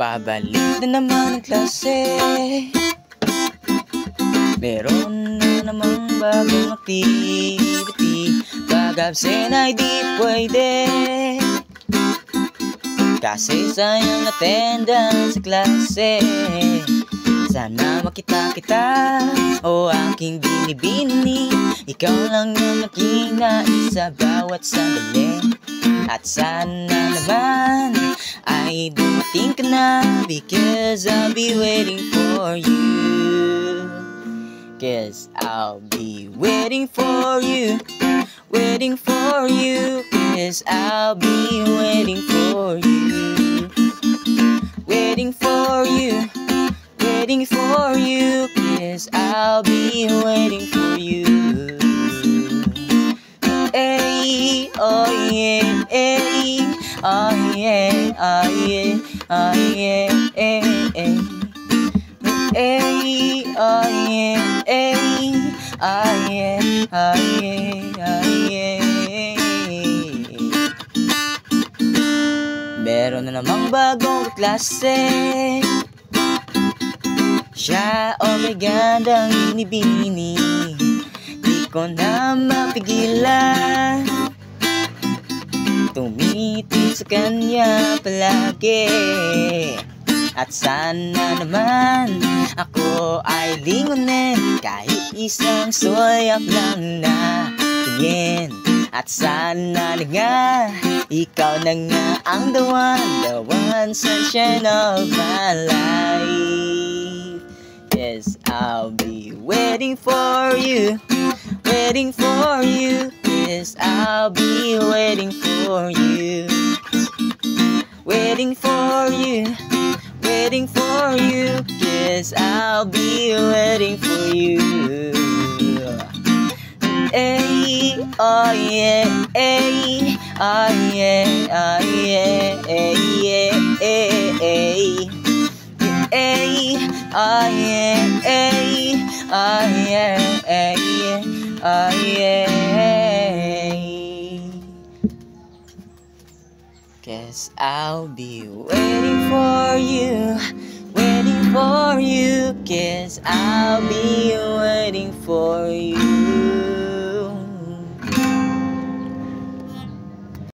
Pabalik na naman ang klase. Meron na namang bagong activity. Pag-absent ay di pwede, kasi sayang attendance sa klase. Sana makita kita, o aking binibini. Ikaw lang yung aking nais sa bawat sandali. At sana naman ay dumating ka na, because I'll be waiting for you. Cause I'll be waiting for you, waiting for you. Cause I'll be waiting for you, waiting for you, waiting for you. Cause I'll be waiting for you. Hey, oh yeah, hey, oh yeah, oh yeah, oh yeah, hey, hey. Hey, oh yeah, hey, oh yeah, oh yeah, oh yeah. Meron na namang bagong klase. Siya o may gandang binibini. Di ko na mapigilan, tumitig sa kanya palagi. At sana naman ako ay lingunin, kahit isang sulyap lang na tingin. At sana na nga ikaw na nga ang the one sunshine of my life. Yes, I'll be waiting for you, waiting for you. Yes, I'll be waiting for you, waiting for you, waiting for you. Yes, I'll be waiting for you. Hey, oh yeah, hey, oh yeah, oh yeah, hey, yeah, hey, hey. Hey, oh yeah, hey, oh yeah, hey, oh yeah. Guess I'll be waiting for you, waiting for you. Guess I'll be waiting for you.